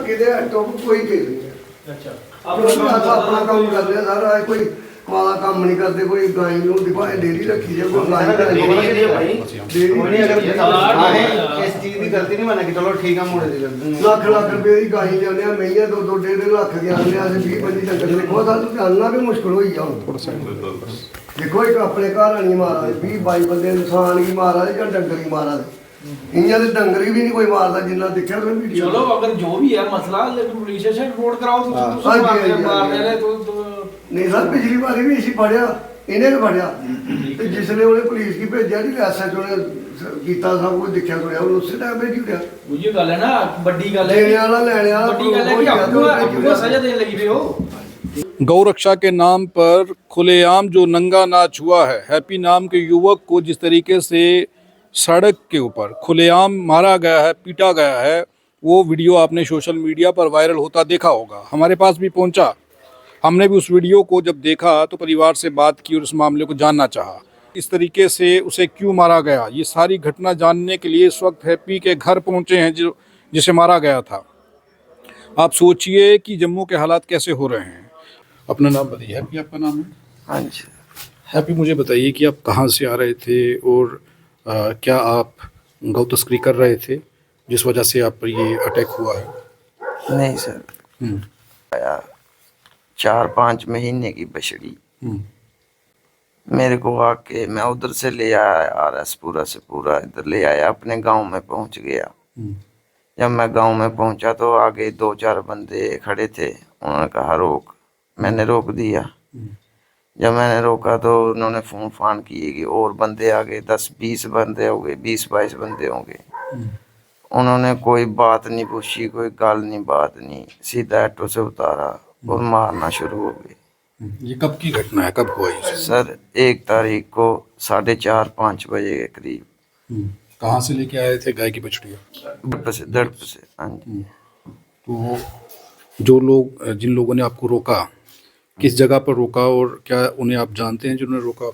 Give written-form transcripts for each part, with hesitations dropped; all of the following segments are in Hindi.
लड़के दे टॉप कोई के नहीं। अच्छा अपना काम कर रहे सारा, कोई माला काम नहीं करते, कोई गाय ਨੂੰ ਦਿਖਾਏ डेयरी रखी है, कोई गाय डेयरी इस चीज की गलती नहीं माना कि चलो ठीक है मुड़े दी गलती ਲੱਖ ਰੁਪਏ ਦੀ ਗਾਈ ਜਾਂਦੇ ਆ, ਮਹੀਆਂ 2-2.5 ਲੱਖ ਦੀਆਂ ਆਉਂਦੇ ਆ, ਅਸੀਂ 20-25 ਡੰਗਰ ਦੇਖੋ ਸਾਨੂੰ ਜਾਣਨਾ ਵੀ ਮੁਸ਼ਕਲ ਹੋਈ ਆ ਹੁਣ। ਦੇਖੋ ਇੱਕ ਆਪਣੇ ਘਰ ਵਾਲੀ ਮਾਰਾ 20-22 ਬੰਦੇ ਇਨਸਾਨ ਹੀ ਮਾਰਾ ਜਾਂ ਡੰਗਰ ਹੀ ਮਾਰਾ, इन्हें तो डंगर भी नहीं कोई मारता जिन्ना देखा तो वीडियो। चलो अगर जो भी है मसला पुलिस स्टेशन रिपोर्ट कराओ तो नहीं सर पिछली बारी भी इसी फड़िया इन्हें भी फड़िया जिसने उन्हें पुलिस की भेजा नहीं एसएचओ ने कीता सब कुछ देखा सुनिया उसी टाइम भेज दिया। वही गल है ना, बड़ी गल है लेने वाला लेने वाला बड़ी गल है कि आपको सजा देने लगी हुई हो। गौ रक्षा के नाम पर खुलेआम जो नंगा नाच हुआ है, हैप्पी नाम के युवक को जिस तरीके से सड़क के ऊपर खुलेआम मारा गया है, पीटा गया है, वो वीडियो आपने सोशल मीडिया पर वायरल होता देखा होगा। हमारे पास भी पहुंचा, हमने भी उस वीडियो को जब देखा तो परिवार से बात की और इस मामले को जानना चाहा, इस तरीके से उसे क्यों मारा गया। ये सारी घटना जानने के लिए इस वक्त हैप्पी के घर पहुंचे हैं जो जिसे मारा गया था। आप सोचिए कि जम्मू के हालात कैसे हो रहे हैं। अपना नाम बताइए। हैप्पी आपका नाम है? हाँ जी। हैप्पी मुझे बताइए कि आप कहाँ से आ रहे थे और क्या आप गौ तस्करी कर रहे थे जिस वजह से आप पर ये अटैक हुआ है? नहीं सर, आया 4-5 महीने की बछड़ी मेरे को आके मैं उधर से ले आया, RS पूरा से पूरा इधर ले आया, अपने गांव में पहुंच गया। जब मैं गांव में पहुंचा तो आगे 2-4 बंदे खड़े थे, उन्होंने कहा रोक, मैंने रोक दिया। जब मैंने रोका तो उन्होंने फोन फान किए कि और बंदे आ गए, 10-20 बंदे हो गए, 20-22 बंदे होंगे। उन्होंने कोई बात नहीं पूछी, कोई गाल नहीं, बात नहीं, सीधा ऑटो से उतारा और मारना शुरू हो गए। ये कब की घटना है, कब हुआ ये? सर 1 तारीख को 4:30-5 बजे के करीब। कहाँ से लेके आए थे गाय की बछड़ियाँ? दड़प से। हाँ जी। तो जो लोग जिन लोगों ने आपको रोका किस जगह पर रोका और क्या उन्हें आप जानते हैं जिन्होंने रोका?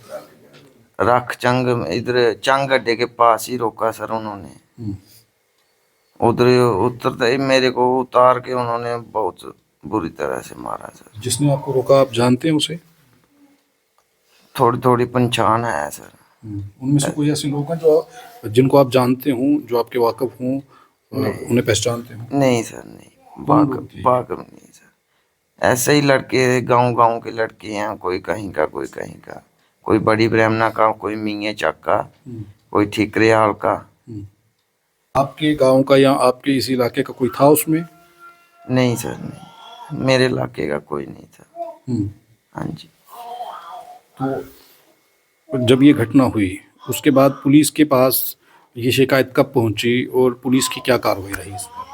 रख चंग इधर चंग अड्डे के पास ही रोका सर उन्होंने। उधर उतरते ही मेरे को उतार के उन्होंने बहुत बुरी तरह से मारा सर। जिसने आपको रोका आप जानते हैं उसे? थोड़ी थोड़ी पहचान है सर। उनमें से कोई ऐसे लोग हैं जो जिनको आप जानते हों, जो आपके वाकिफ हों, उन्हें पहचानते हो? नहीं सर, नहीं, वाकिफ नहीं सर। ऐसे ही लड़के गांव के लड़के हैं, कोई कहीं का, कोई कहीं का, कोई बड़ी ब्राह्मणा का, कोई मियाँ चक का, कोई ठीकरेहाल का। आपके गांव का या आपके इस इलाके का कोई था उसमें? नहीं सर, नहीं, मेरे इलाके का कोई नहीं था। हाँ जी। तो जब ये घटना हुई उसके बाद पुलिस के पास ये शिकायत कब पहुंची और पुलिस की क्या कार्रवाई रही इस पर?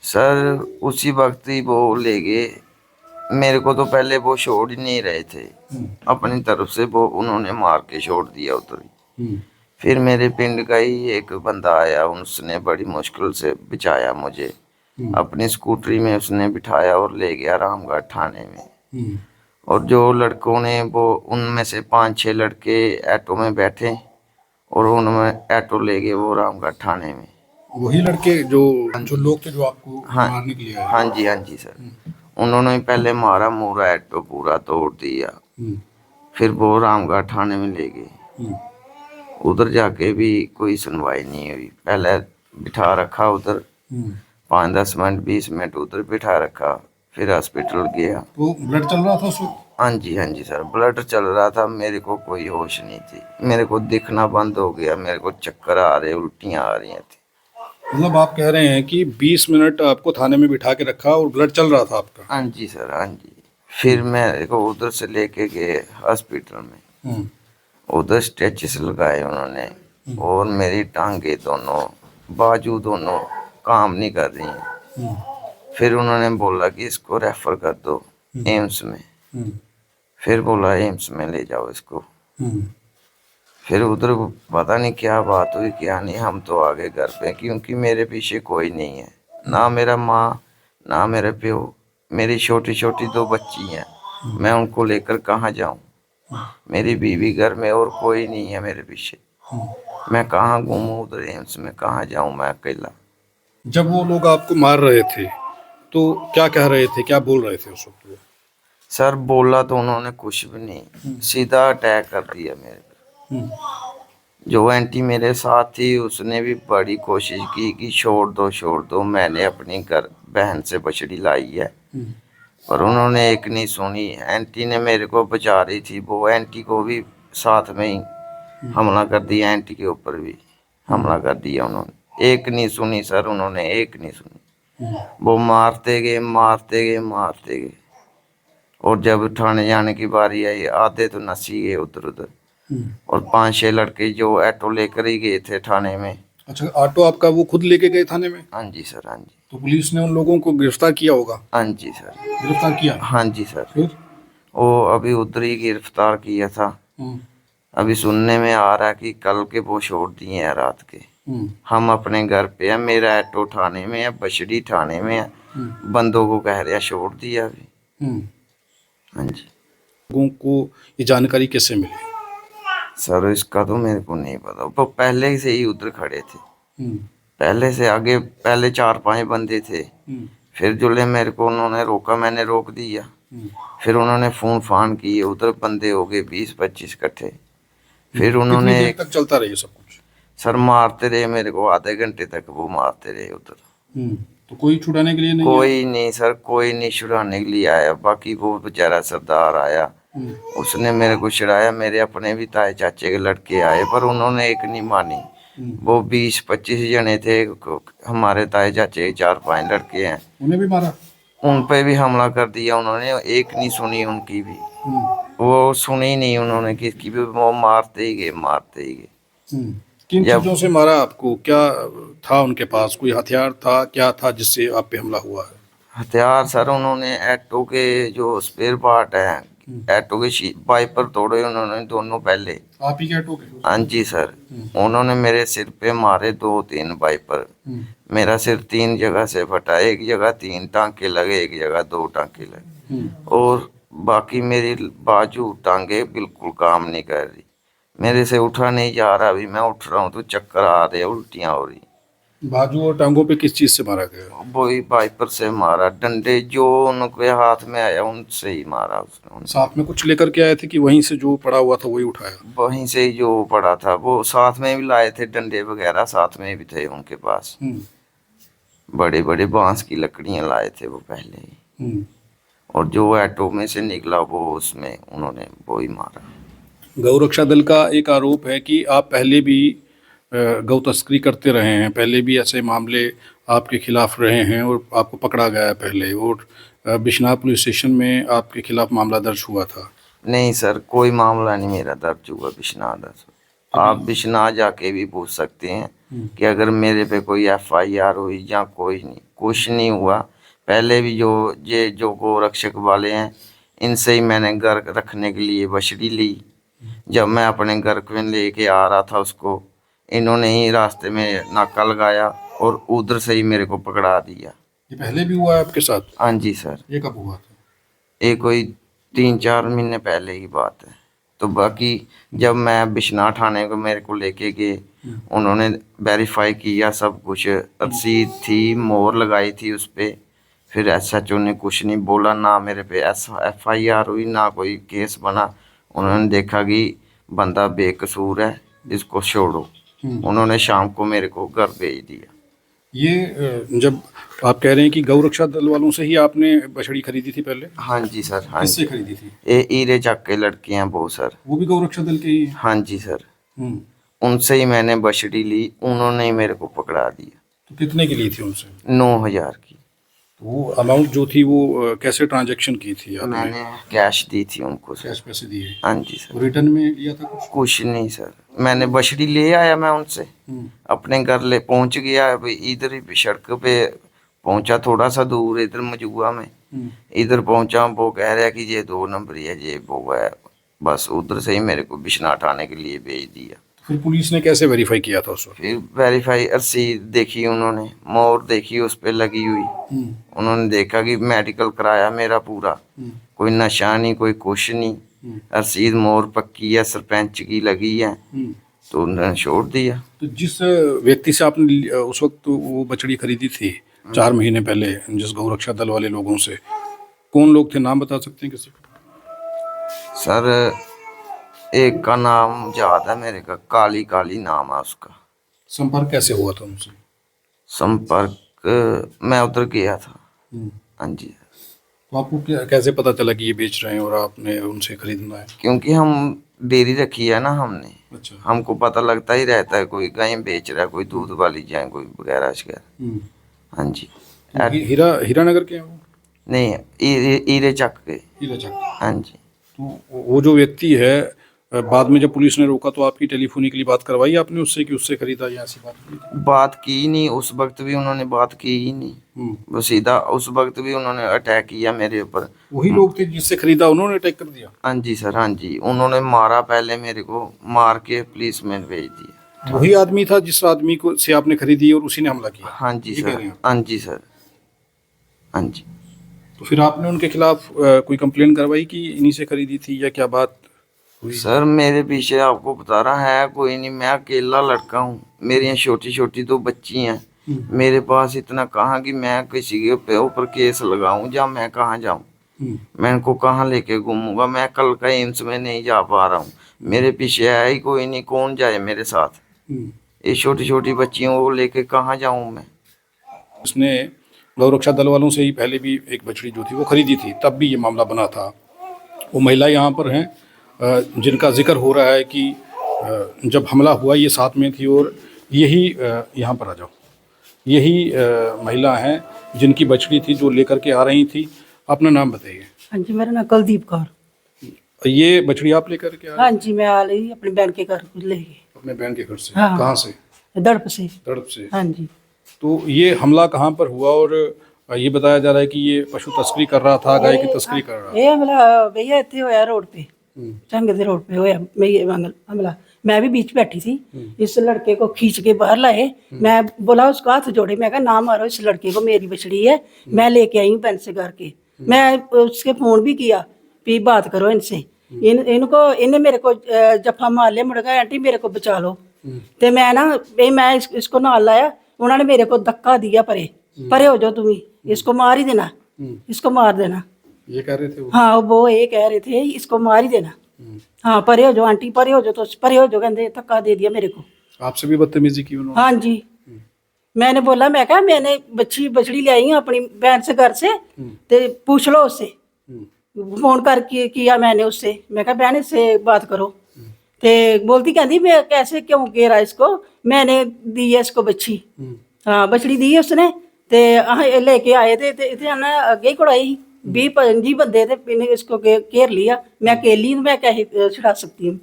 सर उसी वक्त ही वो ले गए मेरे को, तो पहले वो छोड़ ही नहीं रहे थे, अपनी तरफ से वो उन्होंने मार के छोड़ दिया उधर ही। फिर मेरे पिंड का ही एक बंदा आया, उसने बड़ी मुश्किल से बचाया मुझे, अपनी स्कूटरी में उसने बिठाया और ले गया रामगढ़ थाने में। और जो लड़कों ने वो उनमें से 5-6 लड़के ऑटो में बैठे और उनमें ऑटो ले गए वो रामगढ़ थाने में। वही लड़के जो लोग थे जो आपको मारने के लिए आए? हाँ जी, हाँ जी सर। उन्होंने पहले मारा, मूरा ऑटो पूरा तोड़ दिया। फिर वो रामगढ़ थाने में ले गए। उधर जाके भी कोई सुनवाई नहीं हुई। पहले बिठा रखा उधर 5-10 मिनट 20 मिनट उधर बिठा रखा, फिर हॉस्पिटल गया। तो ब्लड चल रहा था उस वक्त? हाँ जी, हाँ जी सर, ब्लड चल रहा था। मेरे को कोई होश नहीं थी, मेरे को दिखना बंद हो गया, मेरे को चक्कर आ रहे, उल्टियाँ आ रही थी। मतलब आप कह रहे हैं कि 20 मिनट आपको थाने में बिठा के रखा और ब्लड चल रहा था आपका? हाँ जी सर, हाँ जी। फिर मेरे को उधर से लेके गए हॉस्पिटल में, उधर स्टिचेस लगाए उन्होंने और मेरी टांगे दोनों, बाजू दोनों काम नहीं कर रही हैं। फिर उन्होंने बोला कि इसको रेफर कर दो एम्स में। फिर बोला एम्स में ले जाओ इसको। फिर उधर पता नहीं क्या बात हुई क्या नहीं, हम तो आ गए घर पे, क्योंकि मेरे पीछे कोई नहीं है, ना मेरा माँ ना मेरे प्यो, मेरी छोटी छोटी 2 बच्ची हैं, मैं उनको लेकर कहाँ जाऊँ। मेरी बीवी घर में और कोई नहीं है मेरे पीछे, मैं कहाँ घूमूँ उधर एम्स में, कहाँ जाऊँ मैं अकेला। जब वो लोग आपको मार रहे थे तो क्या कह रहे थे, क्या बोल रहे थे उस वक्त वो? सर बोला तो उन्होंने कुछ भी नहीं, सीधा अटैक कर दिया मेरे पे। हम्म, जो आंटी मेरे साथ थी उसने भी बड़ी कोशिश की कि छोड़ दो, मैंने अपनी घर बहन से बछड़ी लाई है, हम्म, पर उन्होंने एक नहीं सुनी। आंटी ने मेरे को बचा रही थी, वो आंटी को भी साथ में ही हमला कर दिया, आंटी के ऊपर भी हमला कर दिया उन्होंने। एक नहीं सुनी सर, उन्होंने एक नहीं सुनी। वो मारते गए मारते गए मारते गए, और जब थाने जाने की बारी आई आधे तो नसी गए उधर उधर, हम्म। और 5-6 लड़के जो ऑटो लेकर ही गए थे थाने में। अच्छा, ऑटो आपका वो खुद लेके गए थाने में? हाँ जी सर, हाँ जी, तो पुलिस ने उन लोगों को गिरफ्तार किया होगा? हाँ जी सर, गिरफ्तार किया? हाँ जी सर। फिर? वो अभी उधर ही गिरफ्तार किया था। हम्म, अभी सुनने में आ रहा है कि कल के वो छोड़ दिए हैं रात के। हम्म, हम अपने घर पे है, मेरा ऑटो थाने में है, बछड़ी थाने में है, बंदों को कह रहा छोड़ दिया अभी। हम्म। हाँ जी लोगों को ये जानकारी कैसे मिली? सर इसका तो मेरे को नहीं पता, वो पहले से ही उधर खड़े थे, हम्म, पहले से आगे, पहले 4-5 बंदे थे। हम्म, फिर जुले मेरे को उन्होंने रोका, मैंने रोक दिया। हम्म, फिर उन्होंने फोन फान किए, उधर बंदे हो गए 20-25 इकट्ठे। फिर कितनी उन्होंने देर तक चलता रहा ये सब कुछ? सर मारते रहे मेरे को, आधे घंटे तक वो मारते रहे उधर। तो कोई छुड़ाने के लिए नहीं आया? कोई नहीं सर, कोई नहीं छुड़ाने के लिए आया। बाकी वो बेचारा सरदार आया, हम्म, उसने मेरे को छुड़ाया। मेरे अपने भी ताए चाचे के लड़के आए, पर उन्होंने एक नहीं मानी। वो 20-25 जने थे, हमारे ताए चाचे के 4-5 लड़के हैं, उन्हें भी मारा? उन पे भी हमला कर दिया उन्होंने। एक नहीं सुनी उनकी भी, हम्म, वो सुनी नहीं उन्होंने किसकी भी, वो मारते ही गए मारते ही गए। हम्म। किन जब- चीजों से मारा आपको? क्या था उनके पास? कोई हथियार था? क्या था जिससे आप पे हमला हुआ है? हथियार सर उन्होंने ऑटो के जो स्पेयर पार्ट है, ऑटो के वाइपर तोड़े उन्होंने दोनों पहले। आप ही क्या टोके? हाँ जी सर, उन्होंने मेरे सिर पे मारे 2-3 वाइपर। मेरा सिर 3 जगह से फटा, एक जगह 3 टांके लगे, एक जगह 2 टांके लगे, और बाकी मेरी बाजू टांगे बिल्कुल काम नहीं कर रही। मेरे से उठा नहीं जा रहा, अभी मैं उठ रहा हूँ तो चक्कर आ रहे, उल्टियाँ हो रही। बाजू और टांगों पे किस चीज से मारा गया? वही वाइपर से मारा, डंडे जो उनके हाथ में आया उनसे ही मारा उसने। साथ में कुछ लेकर के आए थे कि वहीं से जो पड़ा हुआ था वही उठाया? वहीं से ही जो पड़ा था, वो साथ में भी लाए थे, डंडे वगैरह साथ में भी थे उनके पास। बड़े बड़े बांस की लकड़ियां लाए थे वो पहले ही, और जो ऑटो में से निकला वो उसमें उन्होंने वो ही मारा। गौ रक्षा दल का एक आरोप है कि आप पहले भी गौ तस्करी करते रहे हैं, पहले भी ऐसे मामले आपके खिलाफ रहे हैं और आपको पकड़ा गया है पहले, और बिश्नाह पुलिस स्टेशन में आपके खिलाफ मामला दर्ज हुआ था। नहीं सर, कोई मामला नहीं मेरा दर्ज हुआ बिश्नाह दर्ज। आप बिश्नाह जाके भी पूछ सकते हैं कि अगर मेरे पे कोई FIR हुई या कोई नहीं, कुछ नहीं हुआ। पहले भी जो गौ रक्षक वाले हैं, इनसे ही मैंने घर रखने के लिए बछड़ी ली। जब मैं अपने घर में लेके आ रहा था उसको, इन्होंने ही रास्ते में नाका लगाया और उधर से ही मेरे को पकड़ा दिया। ये पहले भी हुआ है आपके साथ? हाँ जी सर, ये कब हुआ था? ये कोई 3-4 महीने पहले की बात है। तो बाकी जब मैं बिश्नाह थाने को मेरे को लेके गए, उन्होंने वेरीफाई किया सब कुछ, रसीद थी, मोहर लगाई थी उस पर। फिर SHO ने कुछ नहीं बोला, ना मेरे पे FIR हुई, ना कोई केस बना। उन्होंने देखा कि बंदा बेकसूर है, इसको छोड़ो। उन्होंने शाम को मेरे को घर भेज दिया। ये जब आप कह रहे हैं कि गौ रक्षा दल वालों से ही आपने बछड़ी खरीदी थी पहले? हाँ जी सर, हाँ किससे जी। खरीदी थी? ये ईरे चक के लड़के हैं वो सर। वो भी गौ रक्षा दल के ही हैं? हाँ जी सर, हम्म। उनसे ही मैंने बछड़ी ली, उन्होंने ही मेरे को पकड़ा दिया। तो कितने की ली थी उनसे? 9,000 की। तो वो अमाउंट जो थी वो कैसे ट्रांजैक्शन की थी आपने? मैंने कैश दी थी उनको सर। कैश पैसे दिए? हाँ जी सर। रिटर्न में लिया था कुछ? कुछ नहीं सर, मैंने बछड़ी ले आया, मैं उनसे अपने घर ले पहुंच गया। अभी इधर ही सड़क पे पहुंचा, थोड़ा सा दूर इधर मजुआ में। इधर पहुंचा, वो कह रहा कि ये 2 नंबर है, ये वो है। बस उधर से ही मेरे को बिश्नाह थाने के लिए भेज दिया। फिर पुलिस ने कैसे वेरीफाई किया था उस वक्त? फिर वेरीफाई रसीद देखी उन्होंने, मोहर देखी उस पर लगी हुई। उन्होंने देखा कि मेडिकल कराया मेरा पूरा, कोई नशा नहीं, कोई कुछ नहीं। रसीद मोहर पक्की है, सरपंच की लगी है, तो उन्होंने छोड़ दिया। तो जिस व्यक्ति से आपने उस वक्त वो बछड़ी खरीदी थी, 4 महीने पहले जिस गौरक्षा दल वाले लोगों से, कौन लोग थे, नाम बता सकते हैं किसी को? सर एक का नाम याद है मेरे का, काली काली नाम है उसका। संपर्क कैसे हुआ था उनसे? संपर्क मैं उधर गया था। हाँ जी। तो आपको कैसे पता चला कि ये बेच रहे हैं और आपने उनसे खरीदना है? क्योंकि हम डेयरी रखी है ना हमने, अच्छा। हमको पता लगता ही रहता है, कोई गाय बेच रहा है, कोई दूध वाली जाए, कोई वगैरह वगैरह। हाँ जी। हीरानगर के हैं वो? नहीं, ईरे चक के। हीराचक। हाँ जी। तो वो जो व्यक्ति है, बाद में जब पुलिस ने रोका तो आपकी टेलीफोनिकली बात करवाई आपने उससे कि उससे खरीदा, या ऐसी बात की थी? बात की ही नहीं, उस वक्त भी उन्होंने बात की ही नहीं। वो सीधा उस वक्त भी उन्होंने अटैक किया मेरे ऊपर। वही लोग थे जिससे खरीदा, उन्होंने अटैक कर दिया? हाँ जी सर, हाँ जी। उन्होंने मारा, पहले मेरे को मार के पुलिस में भेज दिया। वही आदमी था जिस आदमी को से आपने खरीदी और उसी ने हमला किया? हाँ जी ये कह सर, रहे हैं? हाँ जी सर, हाँ जी। तो फिर आपने उनके खिलाफ कोई कंप्लेन करवाई कि इन्हीं से खरीदी थी, या क्या बात हुई? सर मेरे पीछे आपको बता रहा है कोई नहीं, मैं अकेला लड़का हूँ, मेरी यहाँ छोटी छोटी 2 बच्ची हैं, मेरे पास इतना कहाँ कि मैं किसी के ऊपर केस लगाऊं, या मैं कहाँ जाऊं, मैं इनको कहाँ लेके घूमूंगा, मैं कल का एम्स में नहीं जा पा रहा हूँ, मेरे पीछे है ही कोई नहीं, कौन जाए मेरे साथ, ये छोटी छोटी बच्चियों को लेके कहाँ जाऊं मैं। उसने गौरक्षा दल वालों से ही पहले भी एक बछड़ी जो थी वो खरीदी थी, तब भी ये मामला बना था। वो महिला यहाँ पर हैं जिनका जिक्र हो रहा है कि जब हमला हुआ ये साथ में थी, और यही यहाँ पर आ जाओ, यही महिला हैं जिनकी बछड़ी थी जो लेकर के आ रही थी। अपना नाम बताइए। हाँ जी, मेरा नाम कुलदीप कौर। ये बछड़ी आप लेकर के आ रहे हाँ जी, मैं आ रही अपनी बहन के घर लेके। अपने बहन के घर से? हाँ। कहाँ से? दड़प से। दड़प से। हाँ जी। तो ये हमला कहाँ पर हुआ, और ये बताया जा रहा है कि ये पशु तस्करी कर रहा था, गाय की तस्करी कर रहा था? ये हमला भैया इतने होया रोड पे, चंग दे रोड पे होया हमला। मैं भी बीच बैठी थी, इस लड़के को खींच के बाहर लाए, मैं बोला उसका हाथ जोड़े, मैं कहा ना मारो इस लड़के को, मेरी बछड़ी है, मैं लेके आई हूँ पेंट से करके। मैं उसके फोन भी किया भी बात करो इनसे, इनको इन्हें मेरे को जफा मार लिया, मुड़ गया आंटी मेरे को बचा लो। तो मैं ना मैं इसको नाल लाया, उन्होंने मेरे को धक्का दिया, परे हो जाओ तुम्हें, इसको मार ही देना, इसको मार देना, ये कह रहे थे वो? हाँ वो ये कह रहे थे इसको मार ही देना। हाँ परे हो जाओ आंटी, परे हो जाओ, तो परे हो जाओ, कहते धक्का दे दिया मेरे को। आपसे भी बदतमीजी की उन्होंने? हाँ जी। मैंने बोला, मैं कहा मैंने बछड़ी ले आई हूँ अपनी बहन से घर से, तो पूछ लो उससे, फोन करके किया मैंने उससे, मैं कहा बहन इससे बात करो। ते बोलती कहती मैं कैसे क्यों घेरा इसको, मैंने दी है इसको बच्ची। हाँ बछड़ी दी है उसने, ते लेके आए थे, इतने अगे ही कुड़ाई 20-25 बंदे थे, इन्हें इसको घेर लिया, मैं अकेली मैं कैसे छुड़ा सकती हूँ।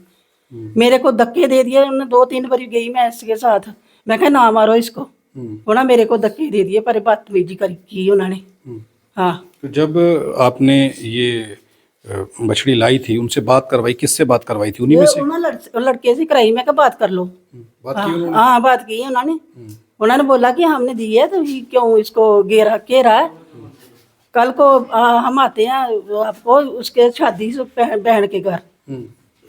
मेरे को धक्के दे दिए उन्होंने, 2-3 बार गई मैं इसके साथ, मैं कहा ना मारो इसको, उन्होंने मेरे को धक्के दे दिए, पर बदतमीजी की उन्होंने। हाँ। तो जब आपने ये बछड़ी लाई थी, उनसे बात करवाई, किससे बात करवाई थी? उन्हीं में से? उन्होंने लड़के से कराई, मैं कहा बात कर लो। बात की उन्होंने? हाँ बात की उन्होंने। उन्होंने बोला कि हमने दी है तो क्यों इसको घेरा है, कल को हम आते हैं आपको, उसके शादी से बहन के घर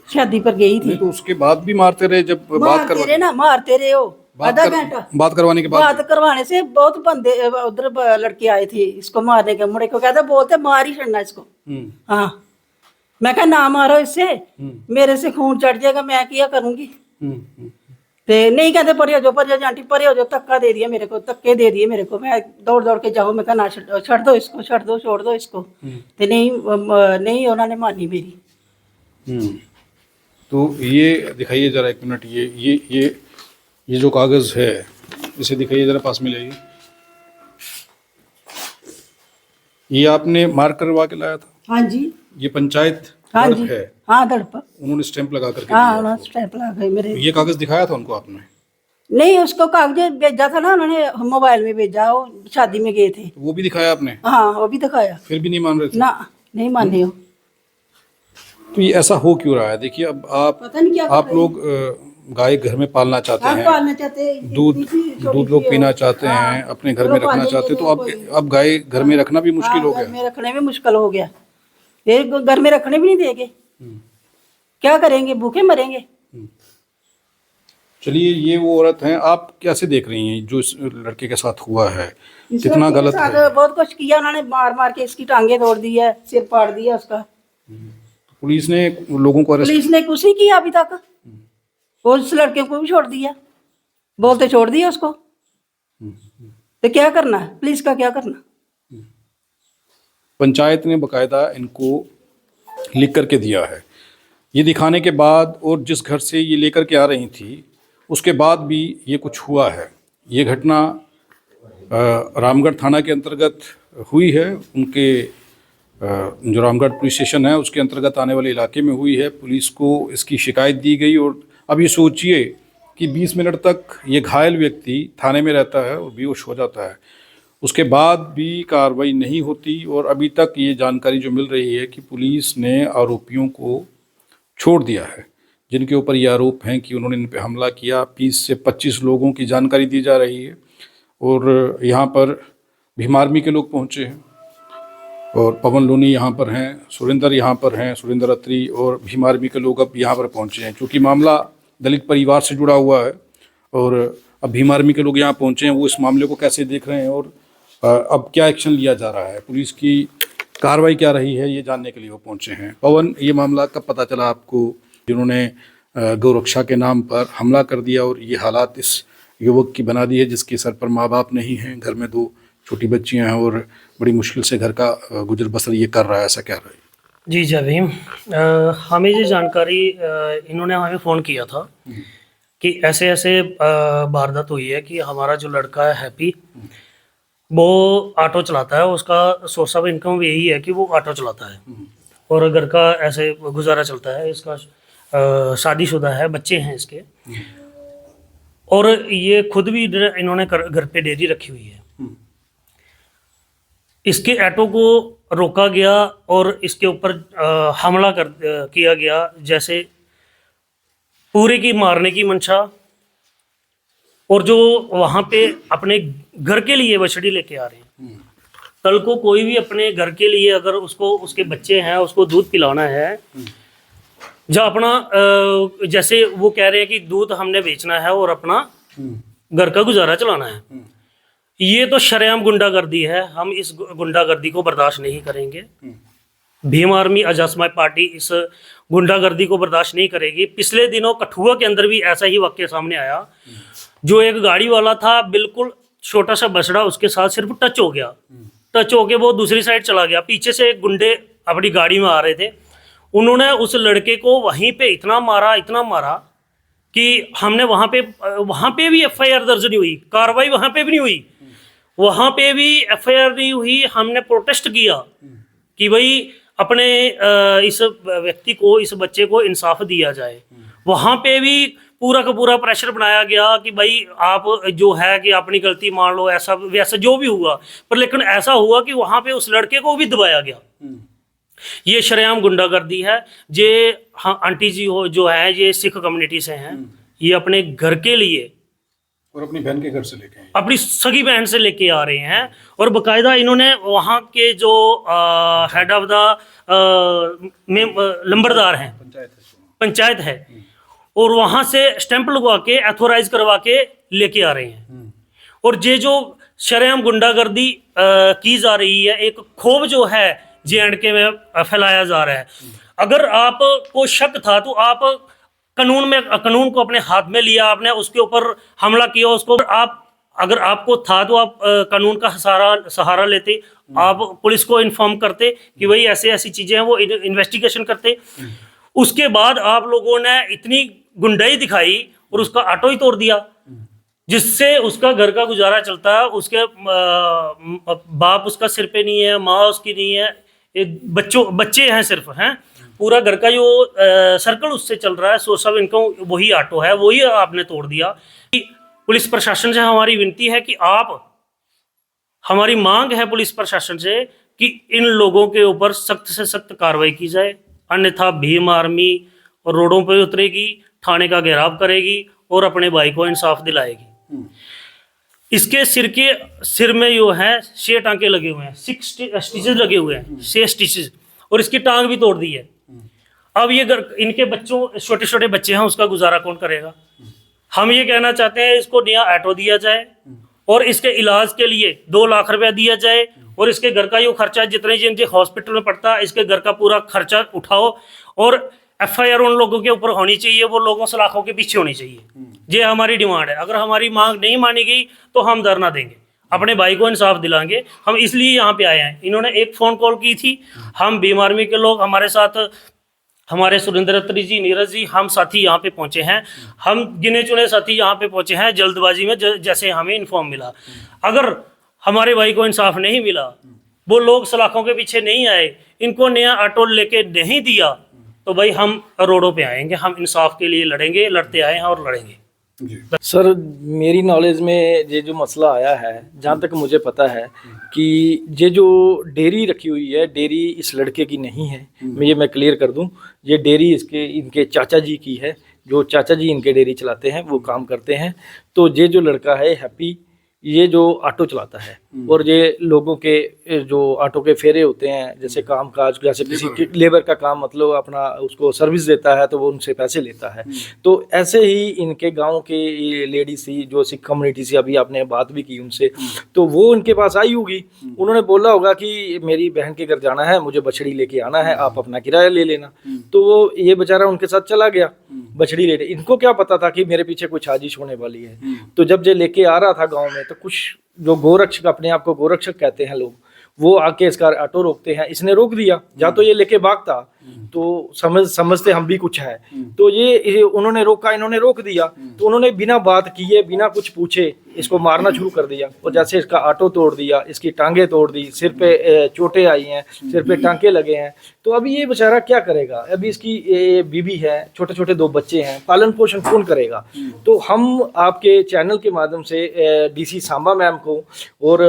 शादी पर गई थी। तो उसके बाद भी मारते रहे जब बात करवा? मारते रहे हो आधा घंटा। बात करवाने के बाद? बात करवाने से बहुत बंदे उधर लड़के आए थे इसको मारने के, मुड़े को कहते बोलते मार ही छड़ना इसको। हाँ मैं कहा ना मारो इससे, मेरे से खून चढ़ जाएगा, मैं क्या करूंगी। ते नहीं कहते परे हो जाओ आंटी, परे हो जाओ, धक्का दे दिया मेरे को, धक्के दे दिए मेरे को, मैं दौड़ दौड़ के जाऊँ, मैं कहा ना छड़ दो इसको, छोड़ दो इसको। तो नहीं उन्होंने मानी मेरी। तो ये दिखाइए जरा, 1 मिनट, ये जो कागज है इसे दिखाइए जरा, पास में लाइए। ये आपने मार्क करवा के लाया था? हाँ जी। ये पंचायत हाँ जी है? हाँ दड़प। उन्होंने स्टैंप लगा करके हाँ दिया उन्होंने स्टैंप लगा के मेरे। ये कागज दिखाया था उनको आपने? नहीं उसको कागज भेजा था ना उन्होंने, मोबाइल में भेजा, वो शादी में गए थे। तो वो भी दिखाया आपने? हाँ वो भी दिखाया। फिर भी नहीं मान रहे थे? ना नहीं माने हो। तो ये ऐसा हो क्यों रहा है? देखिए अब पता नहीं क्या आप लोग गाय घर में पालना चाहते हैं, पालना चाहते हैं, दूध लोग पीना चाहते हैं, अपने घर में रखना चाहते हैं, तो अब गाय घर में रखना भी मुश्किल हो गया? घर में रखने में मुश्किल हो गया, ये घर में रखने भी नहीं देंगे, क्या करेंगे, भूखे मरेंगे। चलिए, ये वो औरत हैं, आप कैसे देख रही हैं जो इस लड़के के साथ हुआ है, इस कितना लड़के के गलत साथ है? बहुत कुछ किया उन्होंने, मार मार के इसकी टांगे तोड़ दी है, सिर फाड़ दिया उसका। पुलिस ने लोगों को अरेस्ट? पुलिस ने कुछ नहीं किया अभी तक, और उस लड़के को भी छोड़ दिया, बोलते छोड़ दिया उसको। तो क्या करना है पुलिस का, क्या करना? पंचायत ने बकायदा इनको लिख करके दिया है, ये दिखाने के बाद, और जिस घर से ये लेकर के आ रही थी उसके बाद भी ये कुछ हुआ है। ये घटना रामगढ़ थाना के अंतर्गत हुई है, उनके जो रामगढ़ पुलिस स्टेशन है उसके अंतर्गत आने वाले इलाके में हुई है। पुलिस को इसकी शिकायत दी गई, और अब ये सोचिए कि 20 मिनट तक ये घायल व्यक्ति थाने में रहता है और बेहोश हो जाता है, उसके बाद भी कार्रवाई नहीं होती। और अभी तक ये जानकारी जो मिल रही है कि पुलिस ने आरोपियों को छोड़ दिया है, जिनके ऊपर ये आरोप हैं कि उन्होंने इन पर हमला किया। 20 से 25 लोगों की जानकारी दी जा रही है, और यहाँ पर भीम आर्मी के लोग पहुँचे हैं, और पवन लोनी यहाँ पर हैं, सुरेंद्र यहाँ पर हैं, सुरेंद्र अत्री, और भीम आर्मी के लोग अब यहाँ पर पहुँचे हैं। क्योंकि मामला दलित परिवार से जुड़ा हुआ है, और अब भीम आर्मी के लोग यहाँ पहुँचे हैं, वो इस मामले को कैसे देख रहे हैं और अब क्या एक्शन लिया जा रहा है, पुलिस की कार्रवाई क्या रही है, ये जानने के लिए वो पहुँचे हैं। पवन, ये मामला कब पता चला आपको, जिन्होंने गौरक्षा के नाम पर हमला कर दिया और ये हालात इस युवक की बना दी है, जिसके सर पर माँ बाप नहीं हैं, घर में 2 छोटी बच्चियां हैं और बड़ी मुश्किल से घर का गुजर बसर ये कर रहा है, ऐसा क्या रहा है? जी जय भीम। हमें ये जानकारी इन्होंने हमें फ़ोन किया था कि ऐसे ऐसे वारदात हुई है कि हमारा जो लड़का है हैप्पी, वो ऑटो चलाता है, उसका सोर्स ऑफ इनकम यही है कि वो ऑटो चलाता है और घर का ऐसे गुजारा चलता है। इसका शादीशुदा है, बच्चे हैं इसके, और ये खुद भी इन्होंने घर पे डेयरी रखी हुई है। इसके ऑटो को रोका गया और इसके ऊपर हमला किया गया, जैसे पूरे की मारने की मंशा। और जो वहाँ पे अपने घर के लिए बछड़ी लेके आ रहे हैं, कल को कोई भी अपने घर के लिए अगर उसको, उसके बच्चे हैं, उसको दूध पिलाना है, जो अपना जैसे वो कह रहे हैं कि दूध हमने बेचना है और अपना घर का गुजारा चलाना है, ये तो शरेआम गुंडागर्दी है। हम इस गुंडागर्दी को बर्दाश्त नहीं करेंगे। भीम आर्मी अजासमाई पार्टी इस गुंडागर्दी को बर्दाश्त नहीं करेगी। पिछले दिनों कठुआ के अंदर भी ऐसा ही वाक्य सामने आया, जो एक गाड़ी वाला था, बिल्कुल छोटा सा बछड़ा उसके साथ सिर्फ टच हो गया, टच होके वो दूसरी साइड चला गया। पीछे से एक गुंडे अपनी गाड़ी में आ रहे थे, उन्होंने उस लड़के को वहीं पे इतना मारा कि हमने वहाँ पे भी FIR दर्ज नहीं हुई, कार्रवाई वहाँ पे भी नहीं हुई, वहाँ पे भी FIR नहीं हुई। हमने प्रोटेस्ट किया कि भाई अपने इस व्यक्ति को, इस बच्चे को इंसाफ दिया जाए। वहाँ पे भी पूरा का पूरा प्रेशर बनाया गया कि भाई आप जो है कि अपनी गलती मान लो, ऐसा वैसा जो भी हुआ, पर लेकिन ऐसा हुआ कि वहाँ पे उस लड़के को भी दबाया गया। ये शरेआम गुंडागर्दी है। ये हाँ, आंटी जी हो जो है, ये सिख कम्युनिटी से हैं, ये अपने घर के लिए और अपनी बहन के घर से लेके, अपनी सगी बहन से लेके आ रहे हैं, और बकायदा इन्होंने वहाँ के जो हेड ऑफ द लंबरदार हैं, पंचायत है, और वहाँ से स्टैंप लगवा के एथोराइज करवा के लेके आ रहे हैं। और ये जो शरेआम गुंडागर्दी की जा रही है, एक खोब जो है JNK में फैलाया जा रहा है। अगर आपको शक था तो आप कानून को अपने हाथ में लिया, आपने उसके ऊपर हमला किया, उसको अगर आपको था तो आप कानून का सहारा लेते, आप पुलिस को इन्फॉर्म करते कि भाई ऐसे ऐसी चीजें हैं, वो इन्वेस्टिगेशन करते। उसके बाद आप लोगों ने इतनी गुंडाई दिखाई और उसका ऑटो ही तोड़ दिया, जिससे उसका घर का गुजारा चलता है। उसके बाप उसका सिर पे नहीं है, माँ उसकी नहीं है, एक बच्चे हैं सिर्फ, हैं। पूरा घर का जो सर्कल उससे चल रहा है, सोर्स ऑफ इनकम वही ऑटो है, वही आपने तोड़ दिया। पुलिस प्रशासन से हमारी विनती है कि हमारी मांग है पुलिस प्रशासन से कि इन लोगों के ऊपर सख्त से सख्त कार्रवाई की जाए, अन्यथा भीम आर्मी और रोडों पर उतरेगी, थाने का घेराव करेगी और अपने भाई को इंसाफ दिलाएगी। इसके सिर में जो है 6 टांके लगे हुए हैं, 6 स्टिचेस लगे हुए हैं, 6 स्टिचेस, और इसकी टांग भी तोड़ दी है। अब ये इनके बच्चों, छोटे छोटे बच्चे हैं, उसका गुजारा कौन करेगा? हम ये कहना चाहते हैं इसको नया ऑटो दिया जाए और इसके इलाज के लिए 2 लाख रुपया दिया जाए और इसके घर का जो खर्चा जितने जिनके हॉस्पिटल में पड़ता है इसके घर का पूरा खर्चा उठाओ और FIR उन लोगों के ऊपर होनी चाहिए, वो लोगों सलाखों के पीछे होनी चाहिए। ये हमारी डिमांड है। अगर हमारी मांग नहीं मानी गई तो हम धरना देंगे, अपने भाई को इंसाफ दिलाएंगे। हम इसलिए यहाँ पे आए हैं। इन्होंने एक फ़ोन कॉल की थी, हम भीम आर्मी के लोग हमारे साथ, हमारे सुरेंद्र अत्री जी, नीरज जी, हम साथी यहाँ पे पहुँचे हैं। हम गिने चुने साथी यहाँ पे पहुँचे हैं जल्दबाजी में, जैसे हमें इन्फॉर्म मिला। अगर हमारे भाई को इंसाफ नहीं मिला, वो लोग सलाखों के पीछे नहीं आए, इनको नया ऑटो लेके नहीं दिया, तो भाई हम रोडों पे आएंगे। हम इंसाफ के लिए लड़ेंगे, लड़ते आए हैं और लड़ेंगे। सर मेरी नॉलेज में ये जो मसला आया है, जहाँ तक मुझे पता है कि ये जो डेयरी रखी हुई है, डेयरी इस लड़के की नहीं है। मैं क्लियर कर दूं, ये डेयरी इनके चाचा जी की है। जो चाचा जी इनके डेयरी चलाते हैं, वो काम करते हैं। तो ये जो लड़का है हैप्पी, ये जो ऑटो चलाता है और ये लोगों के जो ऑटो के फेरे होते हैं, जैसे काम काज, जैसे किसी लेबर का काम, मतलब अपना उसको सर्विस देता है तो वो उनसे पैसे लेता है। तो ऐसे ही इनके गांव के लेडीज थी जो सिख कम्युनिटी से, अभी आपने बात भी की उनसे, तो वो उनके पास आई होगी। उन्होंने बोला होगा कि मेरी बहन के घर जाना है, मुझे बछड़ी लेके आना है, आप अपना किराया ले लेना। तो वो ये बेचारा उनके साथ चला गया बछड़ी लेने। इनको क्या पता था कि मेरे पीछे कुछ साजिश होने वाली है। तो जब ये लेके आ रहा था गाँव में, तो कुछ जो गोरक्षक, अपने आप को गोरक्षक कहते हैं लोग, वो आके इसका ऑटो रोकते हैं। इसने रोक दिया, या तो ये लेके भागता तो समझते हम भी कुछ है। तो ये उन्होंने रोका, इन्होंने रोक दिया, तो उन्होंने बिना बात किए, बिना कुछ पूछे इसको मारना शुरू कर दिया। और जैसे इसका ऑटो तोड़ दिया, इसकी टांगे तोड़ दी, सिर पे चोटें आई हैं, सिर पे टांके लगे हैं। तो अभी ये बेचारा क्या करेगा? अभी इसकी बीवी है, छोटे छोटे 2 बच्चे हैं, पालन पोषण कौन करेगा? तो हम आपके चैनल के माध्यम से DC सांबा मैम को और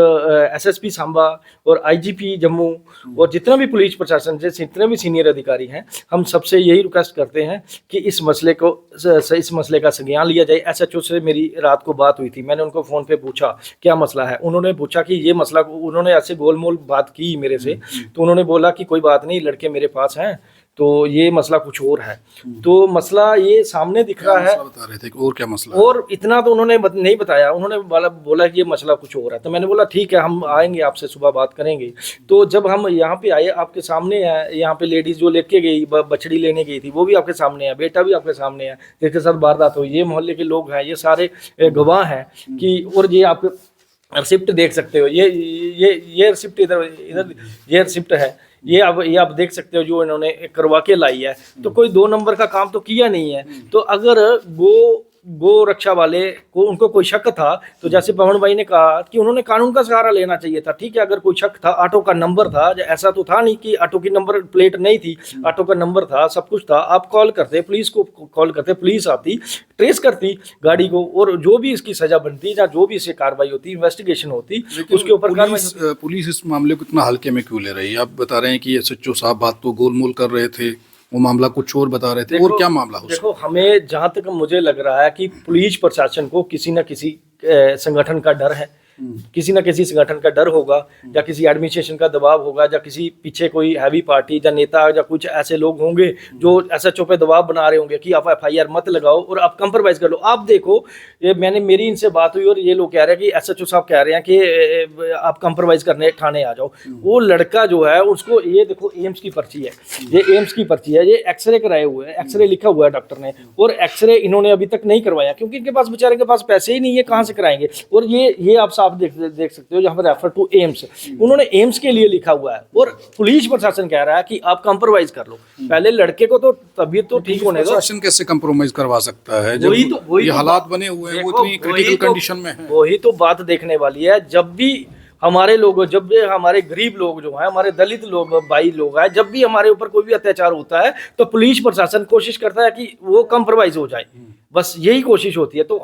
SSP सांबा और IGP जम्मू और जितना भी पुलिस प्रशासन से जितने भी सीनियर अधिकारी हैं, हम सबसे यही रिक्वेस्ट करते हैं कि इस मसले का संज्ञान लिया जाए। SHO से मेरी रात को बात हुई थी, मैंने उनको फ़ोन पे पूछा क्या मसला है। उन्होंने पूछा कि ये मसला, उन्होंने ऐसे गोलमोल बात की मेरे से, तो उन्होंने बोला कि कोई बात नहीं, लड़के मेरे पास हैं, तो ये मसला कुछ और है। तो मसला ये सामने दिख रहा है। बता रहे थे और क्या मसला? और इतना तो उन्होंने नहीं बताया, उन्होंने बोला कि ये मसला कुछ और है। तो मैंने बोला ठीक है, हम आएंगे, आपसे सुबह बात करेंगे। तो जब हम यहाँ पे आए, आपके सामने है, यहाँ पे लेडीज जो लेके गई, बछड़ी लेने गई थी, वो भी आपके सामने है, बेटा भी आपके सामने है, जिसके साथ वारदात हुई। ये मोहल्ले के लोग हैं, ये सारे गवाह हैं कि, और ये आप रिसिप्ट देख सकते हो, ये रिसिप्ट इधर ये रिसिप्ट है, ये आप देख सकते हो जो इन्होंने करवा के लाई है। तो कोई 2 नंबर का काम तो किया नहीं है। तो अगर गो रक्षा वाले को, उनको कोई शक था, तो जैसे पवन भाई ने कहा कि उन्होंने कानून का सहारा लेना चाहिए था। ठीक है, अगर कोई शक था, ऑटो का नंबर था, ऐसा तो था नहीं कि ऑटो की नंबर प्लेट नहीं थी, ऑटो का नंबर था, सब कुछ था। आप कॉल करते, पुलिस को कॉल करते, पुलिस आती, ट्रेस करती गाड़ी को, और जो भी इसकी सजा बनती या जो भी इससे कार्रवाई होती, इन्वेस्टिगेशन होती, उसके ऊपर पुलिस इस मामले को इतना हल्के में क्यों ले रही है? आप बता रहे हैं कि SHO साहब बात तो गोलमोल कर रहे थे, वो मामला कुछ और बता रहे थे। और क्या मामला हो? देखो, हमें जहां तक मुझे लग रहा है कि पुलिस प्रशासन को किसी न किसी संगठन का डर है, किसी न किसी संगठन का डर होगा, या किसी एडमिनिस्ट्रेशन का दबाव होगा, या किसी पीछे कोई हैवी पार्टी या नेता या कुछ ऐसे लोग होंगे जो SHO पे दबाव बना रहे होंगे कि आप FIR मत लगाओ और आप कंप्रोमाइज कर लो। आप देखो, ये मेरी इनसे बात हुई और ये लोग कह रहे हैं कि SHO साहब कह रहे हैं कि आप कंप्रोमाइज करने थाने आ जाओ। वो लड़का जो है, उसको ये देखो, एम्स की पर्ची है, ये एम्स की पर्ची है, ये एक्सरे कराए हुए हैं, एक्सरे लिखा हुआ है डॉक्टर ने, और एक्सरे इन्होंने अभी तक नहीं करवाया क्योंकि इनके पास, बेचारे के पास पैसे ही नहीं है, कहाँ से कराएंगे। और ये आप साफ देख सकते हो, जहाँ पर रेफर टू एम्स, उन्होंने एम्स के लिए लिखा हुआ है, और पुलिस प्रशासन कह रहा है कि आप कंप्रोमाइज कर लो। पहले लड़के को तो तबीयत तो ठीक होने दो। प्रशासन कैसे कंप्रोमाइज करवा सकता है जब ये हालात बने हुए हैं, वो इतनी क्रिटिकल कंडीशन में है? वही तो बात देखने वाली है। जब भी हमारे लोग, जब भी हमारे गरीब लोग जो हैं, हमारे दलित लोग, भाई लोग हैं, जब भी हमारे ऊपर कोई भी अत्याचार होता है, तो पुलिस प्रशासन कोशिश करता है कि वो कंप्रोमाइज हो जाए, बस यही कोशिश होती है। तो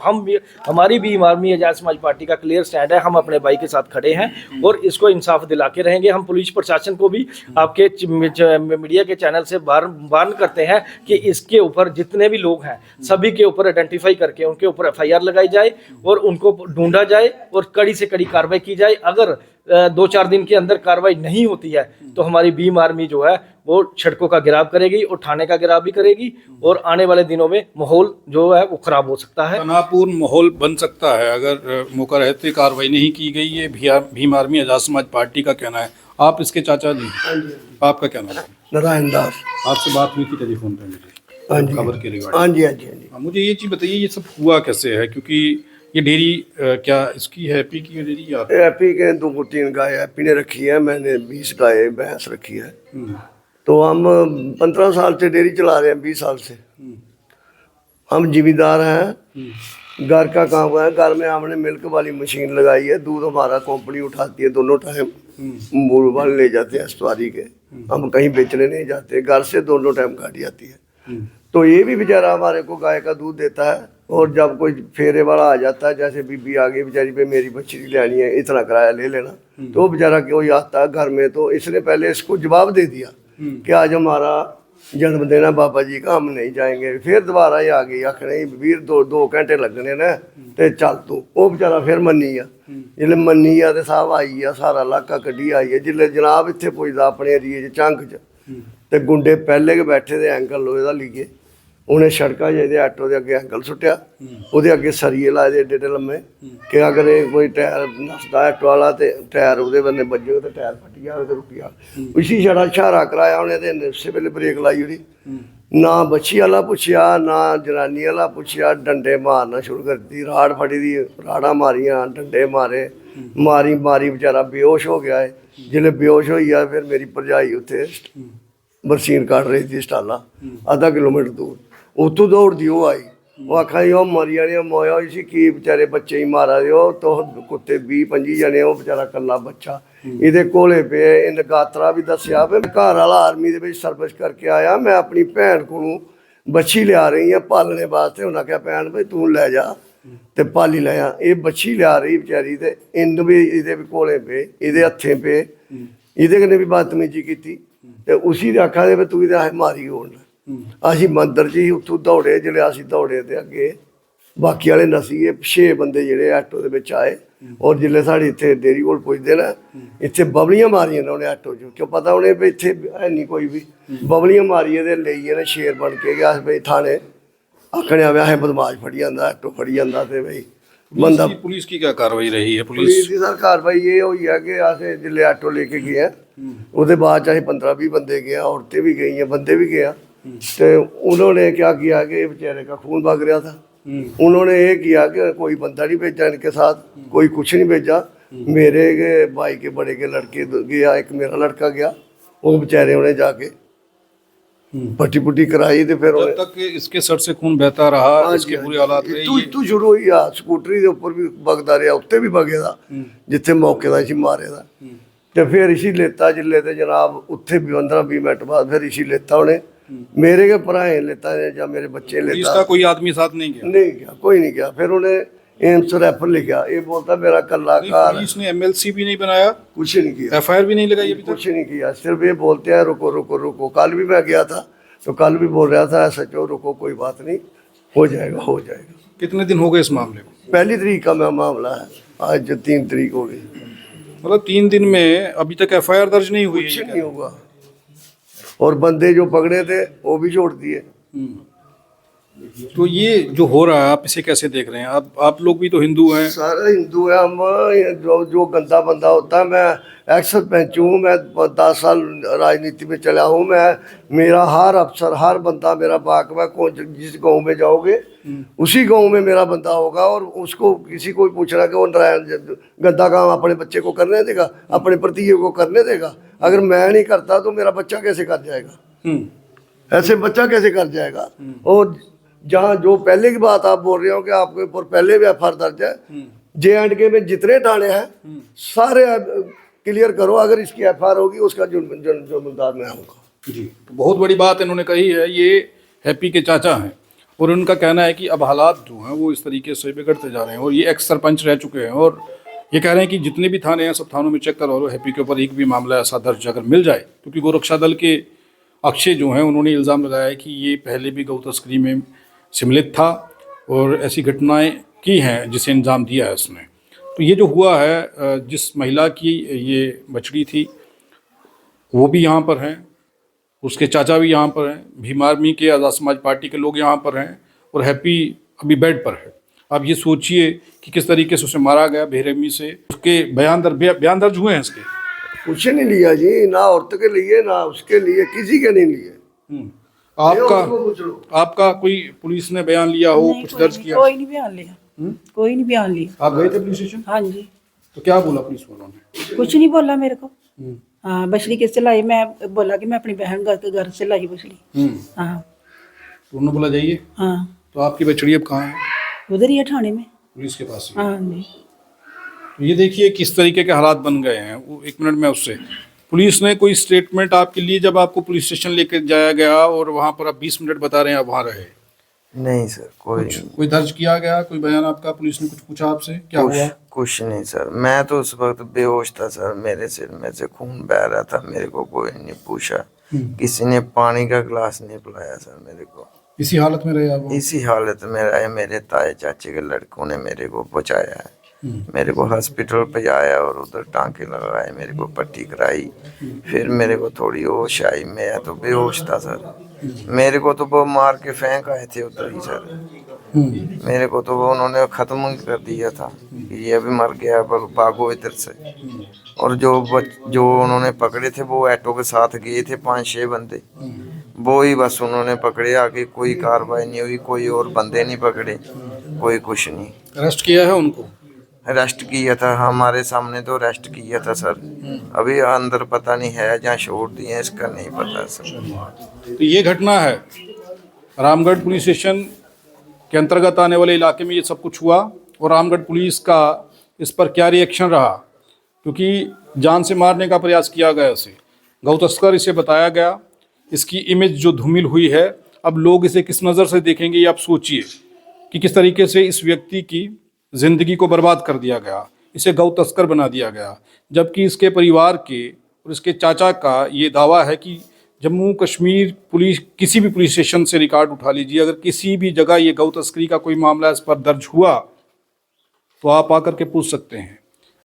हमारी भी आर्मी आजाद समाज पार्टी का क्लियर स्टैंड है, हम अपने भाई के साथ खड़े हैं और इसको इंसाफ दिला के रहेंगे। हम पुलिस प्रशासन को भी आपके मीडिया के चैनल से वार्न करते हैं कि इसके ऊपर जितने भी लोग हैं, सभी के ऊपर आइडेंटिफाई करके उनके ऊपर FIR लगाई जाए और उनको ढूंढा जाए और कड़ी से कड़ी कार्रवाई की जाए। अगर 2-4 दिन के अंदर कार्रवाई नहीं होती है तो हमारी भीम आर्मी जो है वो सड़कों का घेराव करेगी और थाने का घेराव भी करेगी और आने वाले दिनों में माहौल जो है वो खराब हो सकता है। तनावपूर्ण माहौल बन सकता है अगर मौका रहते कार्रवाई नहीं की गई। ये भीम आर्मी आज़ाद समाज पार्टी का कहना है। आप इसके चाचा जी, आपका क्या नाम है? नारायण दास। आपसे बात हुई थी टेलीफोन पे मुझे हाँ जी, खबर के रिगार्डिंग? हाँ जी, हाँ जी, हाँ जी। मुझे ये चीज़ बताइए, ये सब हुआ कैसे है? क्योंकि ये डेयरी क्या इसकी हैप्पी की डेयरी या हैप्पी के 2-3 गाय हैप्पी ने रखी है, मैंने 20 गाय भैंस रखी है। तो हम 15 साल से डेयरी चला रहे हैं, 20 साल से। हम जिम्मेदार हैं, घर का काम है। घर में हमने मिल्क वाली मशीन लगाई है, दूध हमारा कंपनी उठाती है दोनों टाइम, मूल वाले ले जाते हैं सवारी के, हम कहीं बेचने नहीं जाते, घर से दोनों टाइम गाड़ी आती है। तो ये भी बेचारा हमारे को गाय का दूध देता है। और जब कोई फेरे वाला आ जाता है, जैसे बीबी आ गई बेचारी पे मेरी बछड़ी लेनी है, इतना किराया ले लेना, तो वो बेचारा कोई आता है घर में, तो इसने पहले इसको जवाब दे दिया कि आज हमारा जन्मदिन है बाबा जी का, हम नहीं जाएंगे। फिर दोबारा ही आ गई आखने वीर 2 घंटे लगने ने ते चल तू। वो बेचारा फिर मन्नी आ, जिसले मन्नी आ तो साहब आई आ, सारा इलाका कड्डी आई है। जिसले जनाब इत्थे पुजदा अपने एरिए च झंग च, ते गुंडे पहले के बैठे दे एंकल लोहे दा लिखे, उन्हें सड़का जेह्दे आटो दे अग्गे एंकल सुट्टिया, ओहदे अग्गे सरिये लाए दे एड्डे एड्डे लम्मे कि अगर एह् कोई टायर नसदा आटो वाला ते टायर ओहदे बन्ने बज्जग ते टायर फटी जाग ते रुकी जाग। उसी छड़ा इशारा कराया उ'नें ते उस्सै वेल्ले ब्रेक लाई ओड़ी। ना बच्छी आह्ला पुच्छेआ ना जनानी आह्ला पुच्छेआ, डंडे मारना शुरू कर दी। राड़ फटी दी, राड़ां मारियां, डंडे मारे, मारी बेचारा बेहोश हो गया है। जिसले बेहोश होई गेआ फिर मेरी भरजाई उत्थे बरसीन काट रही थी स्टाला आधा किलोमीटर दूर, उत्थों दौड़दी ओह् आई। वो आखा दी ओह् मरी जाने मोया इसी की बेचारे बच्चे ही मारा दे हो, तो कुत्ते 20-25 जने, ओह् बेचारा कल्ला बच्चा ਇਹਦੇ ਕੋਲੇ पे। इन्हें गात्रा भी दसिया भी घर वाला आर्मी दे विच सर्विस करके आया, मैं अपनी भैन को बच्छी लिया रही हाँ पालने वास्ते। उन्हें आख्या भैन भाई तू लै जा ते पाली लै आ। ये बच्छी लिया रही बेचारी, ते इन भी इहदे भी कोले पे, इहदे हत्थें पे, इहदे कन्नै भी बदतमीजी कीती ते उसी दे आखा दे तू इहदे मारी ओड़। असीं मंदर च ही उत्थों दौड़े, जिसले असीं दौड़े ते अग्गे बाकी वाले नसीए 6 बंदे जेह्ड़े आटो दे विच आए। और जिसले साढ़े इत्थे डेयरी कोल पुजदे न, इत्थे बबलियां मारियां ने उ'नें आटो च, क्यों पता उ'नें भी इत्थे है नहीं कोई भी। बबलियां मारियै ते लेइयै ने शेर बन के गया भाई थाने, आखने आवे असें बदमाश फड़ी जांदा, आटो फड़ी जांदा ते भाई बंदा। पुलिस की क्या कार्रवाई रही है? पुलिस की सर कार्रवाई ये हुई है कि असें जिसले आटो लेके गए हैं, उसके बाद चाहे 15-20 बंदे गए, औरतें भी गई हैं, बंदे भी गए। तो उन्होंने क्या किया कि बेचारे का खून बग रहा था, उन्होंने ये किया कि कोई बंदा नहीं भेजा इनके साथ, कोई कुछ नहीं भेजा। मेरे के भाई के बड़े के लड़के गया, एक मेरा लड़का गया, वो बेचारे उन्हें जाके पट्टी पुट्टी कराई। तो फिर जब तक इसके सर से खून बहता रहा, इसके बुरे हालात रहे। तू शुरू हुई आ, स्कूटरी के ऊपर भी बगदा रहा, उत्ते भी बगे दा जिथे मौके का इसी मारे दा। तो फिर इसी लेता जिले ते जनाब उत्थे भी 15-20 मिनट बाद फिर इसी लेता उन्हें, मेरे के भराए लेता या मेरे बच्चे लेता। इसका कोई आदमी साथ नहीं गया? नहीं गया, कोई नहीं गया। फिर उन्हें एम्स रेफर लिखा, ये बोलता मेरा कल्ला कार। पुलिस ने MLC भी नहीं बनाया, कुछ नहीं किया, FIR भी नहीं लगाई अभी तक? कुछ नहीं किया, सिर्फ ये बोलते हैं रुको रुको रुको। कल भी मैं गया था तो कल भी बोल रहा था SHO रुको, कोई बात नहीं, हो जाएगा हो जाएगा। कितने दिन हो गए इस मामले को? 1 तारीख का मामला है, आज 3 तारीख हो गई। मतलब 3 दिन में अभी तक FIR दर्ज नहीं हुई? कुछ नहीं होगा। और बंदे जो पकड़े थे वो भी छोड़ दिए। तो ये जो हो रहा है आप इसे कैसे देख रहे हैं? आप लोग भी तो हिंदू हैं। सारे हिंदू हैं हम। जो गंदा बंदा होता है, मैं एक्स सरपंच हूँ, मैं 10 साल राजनीति में चला हूँ मैं। मेरा हर अफसर हर बंदा मेरा बाकवा, कौन जिस गांव में जाओगे उसी गांव में मेरा बंदा होगा। और उसको किसी को पूछना कि वो नारायण गंदा काम अपने बच्चे को करने देगा, अपने भतीजे को करने देगा? अगर मैं नहीं करता तो मेरा बच्चा कैसे कर जाएगा? ऐसे बच्चा कैसे कर जाएगा? और जहाँ जो पहले की बात आप बोल रहे हो कि आपके ऊपर पहले भी FIR दर्ज है, JNK में जितने थाने हैं सारे क्लियर करो। अगर इसकी FIR होगी उसका जुर्मदार मैं होगा। जी, तो बहुत बड़ी बात इन्होंने कही है। ये हैप्पी के चाचा हैं और उनका कहना है कि अब हालात जो हैं वो इस तरीके से बिगड़ते जा रहे हैं। और ये एक्स सरपंच रह चुके हैं और ये कह रहे हैं कि जितने भी थाने हैं सब थानों में चेक करो, हैप्पी के ऊपर एक भी मामला ऐसा दर्ज अगर मिल जाए, क्योंकि गोरक्षा दल के अक्षय जो हैं उन्होंने इल्ज़ाम लगाया है कि ये पहले भी गौ तस्करी में सम्मिलित था और ऐसी घटनाएं की हैं जिसे अंजाम दिया है इसने। तो ये जो हुआ है, जिस महिला की ये बछड़ी थी वो भी यहाँ पर हैं, उसके चाचा भी यहाँ पर हैं, भीम आर्मी के, आज़ाद समाज पार्टी के लोग यहाँ पर हैं, और हैप्पी अभी बेड पर है। आप ये सोचिए कि किस तरीके से उसे मारा गया बेरहमी से। उसके बयान दर्ज हुए हैं इसके। कुछ नहीं लिया जी, ना औरत के लिए ना उसके लिए, किसी के नहीं लिए। आपका कोई पुलिस ने बयान लिया हो, नहीं, कुछ कोई दर्ज नहीं, किया? कोई नहीं बयान लिया, कोई नहीं बयान लिया। आप गए थे पुलिस स्टेशन? हाँ जी। तो क्या बोला पुलिस वालों ने? कुछ नहीं बोला मेरे को। हाँ, बछड़ी किससे लाई? मैं बोला कि मैं अपनी बहन के घर से लाई बछड़ी। हाँ। तो उन्होंने बोला जाइए। हाँ, तो आपकी बछड़ी अब कहाँ है? उधर ही है थाने में। पुलिस के पास ही? हाँ जी। तो ये देखिए किस तरीके के हालात बन गए हैं। वो 1 मिनट में उससे पुलिस ने कोई स्टेटमेंट आपके लिए, जब आपको पुलिस स्टेशन लेकर जाया गया और वहाँ पर आप 20 मिनट बता रहे हैं आप वहाँ रहे? नहीं सर, कोई दर्ज किया गया, कोई बयान आपका? पुलिस ने कुछ पूछा आपसे, क्या हुआ? कुछ नहीं सर। मैं तो उस वक्त बेहोश था सर, मेरे सिर में से खून बह रहा था, मेरे को कोई नहीं पूछा, किसी ने पानी का गिलास नहीं पिलाया सर मेरे को। इसी हालत में रहे आप? इसी हालत में रहे। मेरे ताए चाचे के लड़कों ने मेरे को बचाया है, मेरे को हॉस्पिटल पहुंचाया और उधर टांके लगाए, मेरे को पट्टी कराई, फिर मेरे को थोड़ी होश आई। मैं तो बेहोश था सर, मेरे को तो वो मार के फेंक आए थे उधर ही सर। मेरे को तो वो उन्होंने ख़त्म कर दिया था कि ये अभी मर गया, पर भागो इधर से। और जो उन्होंने पकड़े थे वो ऑटो के साथ गए थे 5-6 बंदे, वो ही बस उन्होंने पकड़े, आगे कोई कार्रवाई नहीं हुई, कोई और बंदे नहीं पकड़े, कोई कुछ नहीं। अरेस्ट किया है उनको? अरेस्ट किया था हमारे सामने, तो अरेस्ट किया था सर। अभी अंदर पता नहीं है जहाँ छोड़ दिए इसका नहीं पता सर। तो ये घटना है रामगढ़ पुलिस स्टेशन के अंतर्गत आने वाले इलाके में ये सब कुछ हुआ। और रामगढ़ पुलिस का इस पर क्या रिएक्शन रहा, क्योंकि जान से मारने का प्रयास किया गया इसे, गौ तस्कर इसे बताया गया। इसकी इमेज जो धूमिल हुई है, अब लोग इसे किस नज़र से देखेंगे ये आप सोचिए कि किस तरीके से इस व्यक्ति की ज़िंदगी को बर्बाद कर दिया गया, इसे गौ तस्कर बना दिया गया। जबकि इसके परिवार के और इसके चाचा का ये दावा है कि जम्मू कश्मीर पुलिस, किसी भी पुलिस स्टेशन से रिकॉर्ड उठा लीजिए, अगर किसी भी जगह ये गौ तस्करी का कोई मामला इस पर दर्ज हुआ तो आप आकर के पूछ सकते हैं।